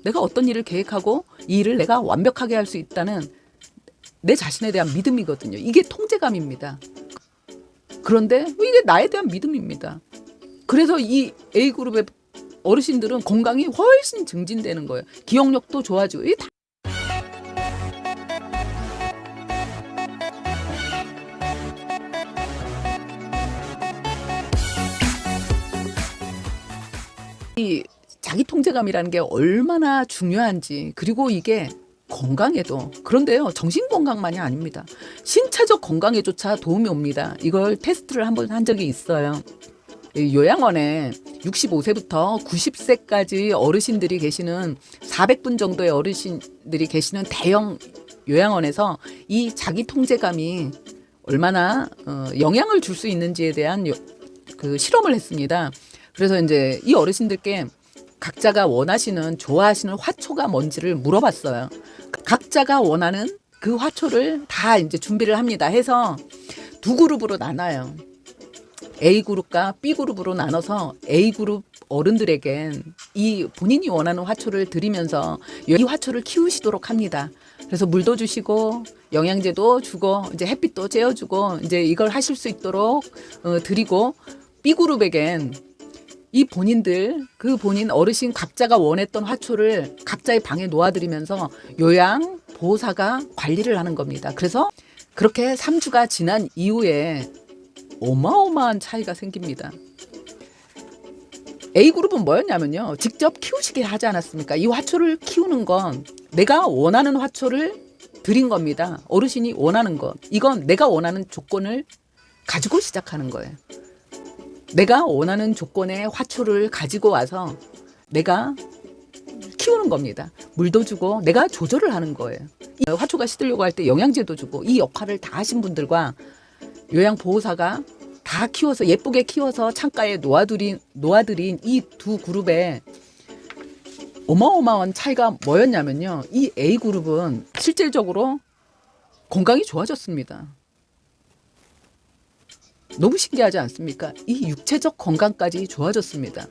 내가 어떤 일을 계획하고 이 일을 내가 완벽하게 할 수 있다는 내 자신에 대한 믿음이거든요. 이게 통제감입니다. 그런데 이게 나에 대한 믿음입니다. 그래서 이 A그룹의 어르신들은 건강이 훨씬 증진되는 거예요. 기억력도 좋아지고. 이 자기 통제감이라는 게 얼마나 중요한지, 그리고 이게 건강에도, 그런데요, 정신 건강만이 아닙니다. 신체적 건강에조차 도움이 옵니다. 이걸 테스트를 한번 한 적이 있어요. 요양원에 65세부터 90세까지 어르신들이 계시는 400분 정도의 어르신들이 계시는 대형 요양원에서 이 자기 통제감이 얼마나 영향을 줄 수 있는지에 대한 그 실험을 했습니다. 그래서 이제 이 어르신들께 각자가 원하시는, 좋아하시는 화초가 뭔지를 물어봤어요. 각자가 원하는 그 화초를 다 이제 준비를 합니다. 해서 두 그룹으로 나눠요. A그룹과 B그룹으로 나눠서 A그룹 어른들에겐 이 본인이 원하는 화초를 드리면서 이 화초를 키우시도록 합니다. 그래서 물도 주시고 영양제도 주고 이제 햇빛도 쬐어주고 이제 이걸 하실 수 있도록 드리고, B그룹에겐 이 본인들, 그 본인 어르신 각자가 원했던 화초를 각자의 방에 놓아드리면서 요양 보호사가 관리를 하는 겁니다. 그래서 그렇게 3주가 지난 이후에 어마어마한 차이가 생깁니다. A그룹은 뭐였냐면요, 직접 키우시게 하지 않았습니까? 이 화초를 키우는 건 내가 원하는 화초를 드린 겁니다. 어르신이 원하는 것, 이건 내가 원하는 조건을 가지고 시작하는 거예요. 내가 원하는 조건의 화초를 가지고 와서 내가 키우는 겁니다. 물도 주고 내가 조절을 하는 거예요. 이 화초가 시들려고 할 때 영양제도 주고, 이 역할을 다 하신 분들과 요양보호사가 다 키워서, 예쁘게 키워서 창가에 놓아드린 이 두 그룹의 어마어마한 차이가 뭐였냐면요, 이 A그룹은 실질적으로 건강이 좋아졌습니다. 너무 신기하지 않습니까? 이 육체적 건강까지 좋아졌습니다.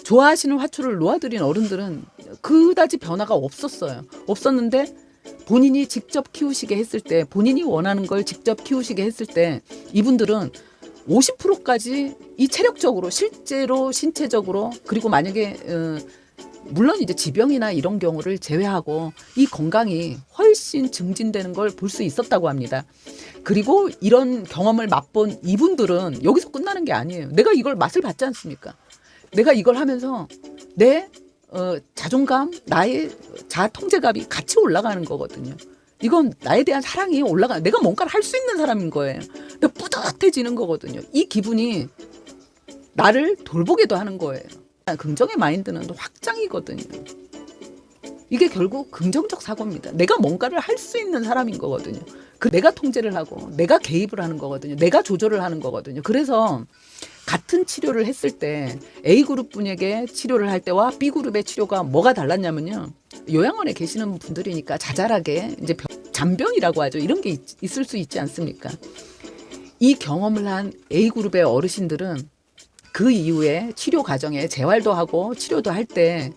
좋아하시는 화초를 놓아드린 어른들은 그다지 변화가 없었는데 본인이 직접 키우시게 했을 때, 본인이 원하는 걸 직접 키우시게 했을 때 이분들은 50%까지 이 체력적으로, 실제로 신체적으로, 그리고 만약에 물론 이제 지병이나 이런 경우를 제외하고 이 건강이 훨씬 증진되는 걸 볼 수 있었다고 합니다. 그리고 이런 경험을 맛본 이분들은 여기서 끝나는 게 아니에요. 내가 이걸 맛을 봤지 않습니까? 내가 이걸 하면서 내 자존감, 나의 자아 통제감이 같이 올라가는 거거든요. 이건 나에 대한 사랑이 내가 뭔가를 할 수 있는 사람인 거예요. 내가 뿌듯해지는 거거든요. 이 기분이 나를 돌보게도 하는 거예요. 긍정의 마인드는 확장이거든요. 이게 결국 긍정적 사고입니다. 내가 뭔가를 할 수 있는 사람인 거거든요. 내가 통제를 하고 내가 개입을 하는 거거든요. 내가 조절을 하는 거거든요. 그래서 같은 치료를 했을 때 A그룹 분에게 치료를 할 때와 B그룹의 치료가 뭐가 달랐냐면요, 요양원에 계시는 분들이니까 자잘하게 이제 잔병이라고 하죠. 이런 게 있을 수 있지 않습니까? 이 경험을 한 A그룹의 어르신들은 그 이후에 치료 과정에 재활도 하고 치료도 할 때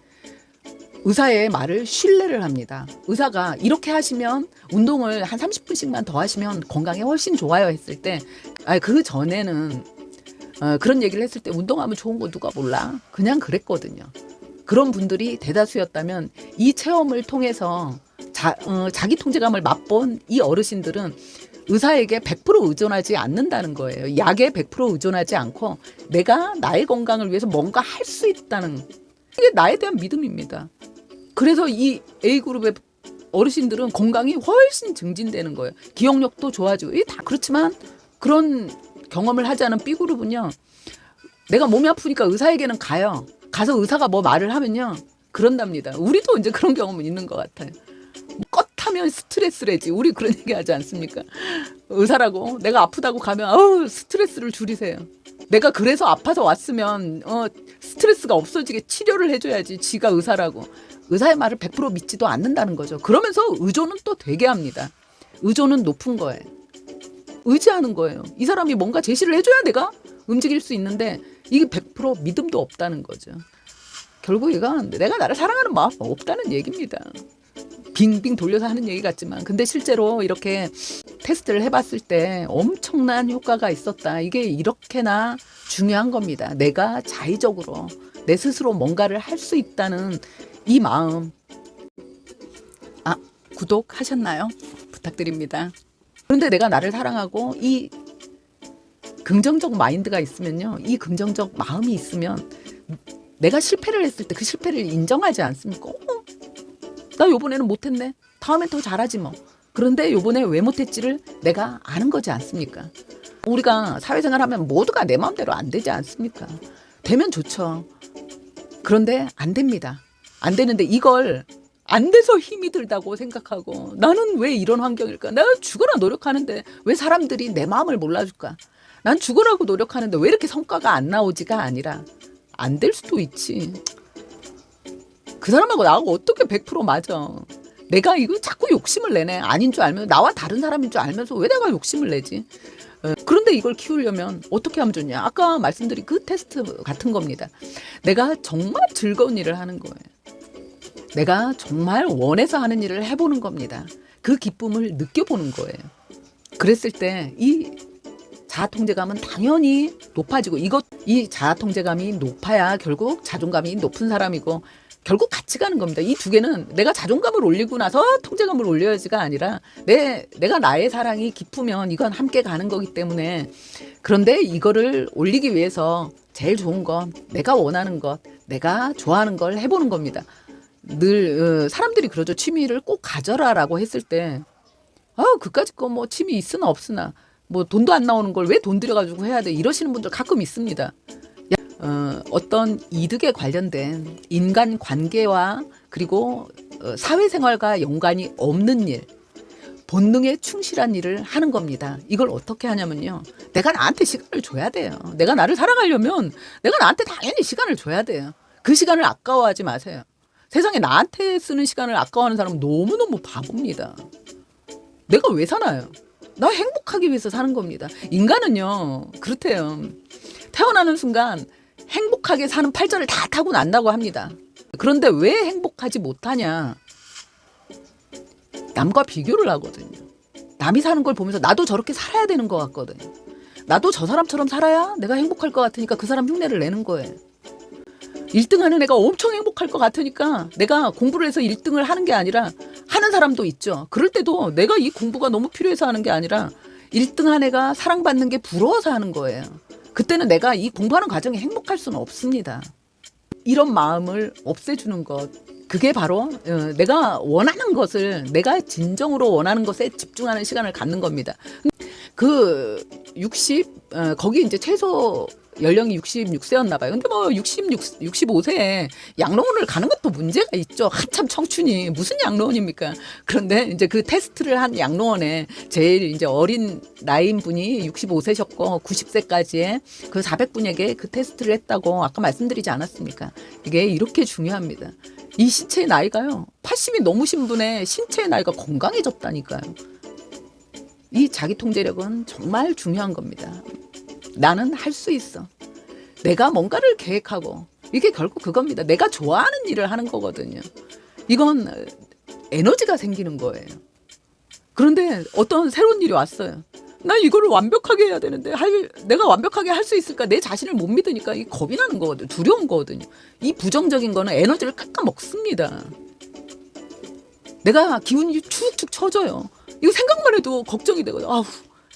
의사의 말을 신뢰를 합니다. 의사가 이렇게 하시면, 운동을 한 30분씩만 더 하시면 건강에 훨씬 좋아요 했을 때, 그 전에는 그런 얘기를 했을 때 운동하면 좋은 거 누가 몰라? 그냥 그랬거든요. 그런 분들이 대다수였다면 이 체험을 통해서 자기 통제감을 맛본 이 어르신들은 의사에게 100% 의존하지 않는다는 거예요. 약에 100% 의존하지 않고 내가 나의 건강을 위해서 뭔가 할 수 있다는, 이게 나에 대한 믿음입니다. 그래서 이 A그룹의 어르신들은 건강이 훨씬 증진되는 거예요. 기억력도 좋아지고. 이게 다 그렇지만 그런 경험을 하지 않은 B그룹은요, 내가 몸이 아프니까 의사에게는 가요. 가서 의사가 뭐 말을 하면요, 그런답니다. 우리도 이제 그런 경험은 있는 것 같아요. 껐하면 스트레스래지. 우리 그런 얘기 하지 않습니까? 의사라고 내가 아프다고 가면 스트레스를 줄이세요. 내가 그래서 아파서 왔으면 스트레스가 없어지게 치료를 해줘야지. 지가 의사라고. 의사의 말을 100% 믿지도 않는다는 거죠. 그러면서 의존은 또 되게 합니다. 의존은 높은 거예요. 의지하는 거예요. 이 사람이 뭔가 제시를 해줘야 내가 움직일 수 있는데 이게 100% 믿음도 없다는 거죠. 결국 이건 내가 나를 사랑하는 마음 없다는 얘기입니다. 빙빙 돌려서 하는 얘기 같지만 근데 실제로 이렇게 테스트를 해봤을 때 엄청난 효과가 있었다. 이게 이렇게나 중요한 겁니다. 내가 자의적으로 내 스스로 뭔가를 할 수 있다는 이 마음. 구독하셨나요? 부탁드립니다. 그런데 내가 나를 사랑하고 이 긍정적 마인드가 있으면요. 이 긍정적 마음이 있으면 내가 실패를 했을 때 그 실패를 인정하지 않습니까? 나 요번에는 못했네. 다음엔 더 잘하지 뭐. 그런데 요번에 왜 못했지를 내가 아는 거지 않습니까? 우리가 사회생활하면 모두가 내 마음대로 안 되지 않습니까? 되면 좋죠. 그런데 안 됩니다. 안 되는데 이걸 안 돼서 힘이 들다고 생각하고 나는 왜 이런 환경일까? 내가 죽어라 노력하는데 왜 사람들이 내 마음을 몰라줄까? 난 죽으라고 노력하는데 왜 이렇게 성과가 안 나오지가 아니라 안 될 수도 있지. 그 사람하고 나하고 어떻게 100% 맞아. 내가 이거 자꾸 욕심을 내네. 아닌 줄 알면서 나와 다른 사람인 줄 알면서 왜 내가 욕심을 내지? 그런데 이걸 키우려면 어떻게 하면 좋냐. 아까 말씀드린 그 테스트 같은 겁니다. 내가 정말 즐거운 일을 하는 거예요. 내가 정말 원해서 하는 일을 해보는 겁니다. 그 기쁨을 느껴보는 거예요. 그랬을 때 이 자아통제감은 당연히 높아지고 이 자아통제감이 높아야 결국 자존감이 높은 사람이고 결국 같이 가는 겁니다. 이 두 개는 내가 자존감을 올리고 나서 통제감을 올려야지가 아니라 내가 나의 사랑이 깊으면 이건 함께 가는 거기 때문에 그런데 이거를 올리기 위해서 제일 좋은 건 내가 원하는 것, 내가 좋아하는 걸 해보는 겁니다. 늘 사람들이 그러죠. 취미를 꼭 가져라라고 했을 때 그까짓 거 뭐 취미 있으나 없으나 뭐 돈도 안 나오는 걸 왜 돈 들여가지고 해야 돼 이러시는 분들 가끔 있습니다. 어떤 이득에 관련된 인간 관계와 그리고 사회생활과 연관이 없는 일, 본능에 충실한 일을 하는 겁니다. 이걸 어떻게 하냐면요. 내가 나한테 시간을 줘야 돼요. 내가 나를 사랑하려면 내가 나한테 당연히 시간을 줘야 돼요. 그 시간을 아까워하지 마세요. 세상에 나한테 쓰는 시간을 아까워하는 사람은 너무너무 바보입니다. 내가 왜 사나요? 나 행복하기 위해서 사는 겁니다. 인간은요. 그렇대요. 태어나는 순간 행복하게 사는 팔자를 다 타고 난다고 합니다. 그런데 왜 행복하지 못하냐? 남과 비교를 하거든요. 남이 사는 걸 보면서 나도 저렇게 살아야 되는 것 같거든요. 나도 저 사람처럼 살아야 내가 행복할 것 같으니까 그 사람 흉내를 내는 거예요. 1등 하는 애가 엄청 행복할 것 같으니까 내가 공부를 해서 1등을 하는 게 아니라 하는 사람도 있죠. 그럴 때도 내가 이 공부가 너무 필요해서 하는 게 아니라 1등 한 애가 사랑받는 게 부러워서 하는 거예요. 그때는 내가 이 공부하는 과정이 행복할 수는 없습니다. 이런 마음을 없애주는 것. 그게 바로 내가 원하는 것을 내가 진정으로 원하는 것에 집중하는 시간을 갖는 겁니다. 거기 이제 최소 연령이 66세였나 봐요. 근데 뭐 65세에 양로원을 가는 것도 문제가 있죠. 한참 청춘이 무슨 양로원입니까? 그런데 이제 그 테스트를 한 양로원에 제일 이제 어린 나이인 분이 65세셨고 90세까지의 그 400분에게 그 테스트를 했다고 아까 말씀드리지 않았습니까? 이게 이렇게 중요합니다. 이 신체의 나이가요. 80이 넘으신 분의 신체의 나이가 건강해졌다니까요. 이 자기 통제력은 정말 중요한 겁니다. 나는 할 수 있어. 내가 뭔가를 계획하고 이게 결국 그겁니다. 내가 좋아하는 일을 하는 거거든요. 이건 에너지가 생기는 거예요. 그런데 어떤 새로운 일이 왔어요. 나 이거를 완벽하게 해야 되는데 내가 완벽하게 할 수 있을까? 내 자신을 못 믿으니까 이 겁이 나는 거거든요. 두려운 거거든요. 이 부정적인 거는 에너지를 깎아 먹습니다. 내가 기운이 축축 처져요. 이거 생각만 해도 걱정이 되거든요.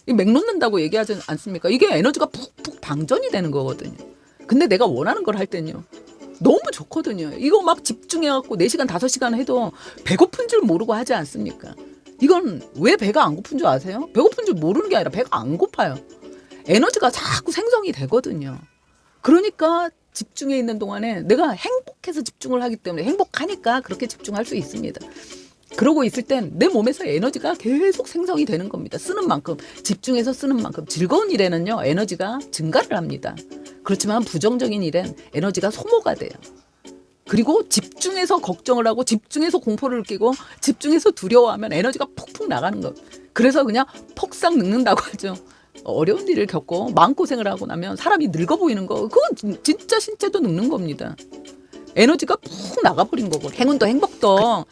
맥 놓는다고 얘기하지 않습니까? 이게 에너지가 푹푹 방전이 되는 거거든요. 근데 내가 원하는 걸 할 때는요. 너무 좋거든요. 이거 막 집중해갖고 4시간, 5시간 해도 배고픈 줄 모르고 하지 않습니까? 이건 왜 배가 안 고픈 줄 아세요? 배고픈 줄 모르는 게 아니라 배가 안 고파요. 에너지가 자꾸 생성이 되거든요. 그러니까 집중해 있는 동안에 내가 행복해서 집중을 하기 때문에 행복하니까 그렇게 집중할 수 있습니다. 그러고 있을 땐 내 몸에서 에너지가 계속 생성이 되는 겁니다. 쓰는 만큼, 집중해서 쓰는 만큼. 즐거운 일에는요, 에너지가 증가를 합니다. 그렇지만 부정적인 일엔 에너지가 소모가 돼요. 그리고 집중해서 걱정을 하고 집중해서 공포를 느끼고 집중해서 두려워하면 에너지가 푹푹 나가는 것. 그래서 그냥 폭삭 늙는다고 하죠. 어려운 일을 겪고 마음고생을 하고 나면 사람이 늙어 보이는 거. 그건 진짜 신체도 늙는 겁니다. 에너지가 푹 나가버린 거고 행운도 행복도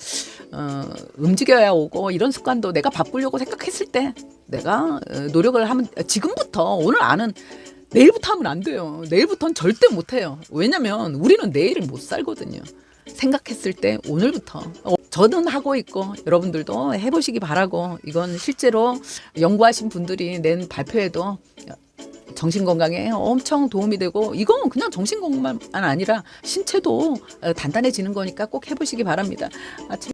움직여야 오고 이런 습관도 내가 바꾸려고 생각했을 때 내가 노력을 하면 지금부터 오늘 아는 내일부터 하면 안 돼요. 내일부터는 절대 못 해요. 왜냐면 우리는 내일을 못 살거든요. 생각했을 때 오늘부터 저는 하고 있고 여러분들도 해보시기 바라고 이건 실제로 연구하신 분들이 낸 발표에도 정신건강에 엄청 도움이 되고 이건 그냥 정신건강만 아니라 신체도 단단해지는 거니까 꼭 해보시기 바랍니다. 아침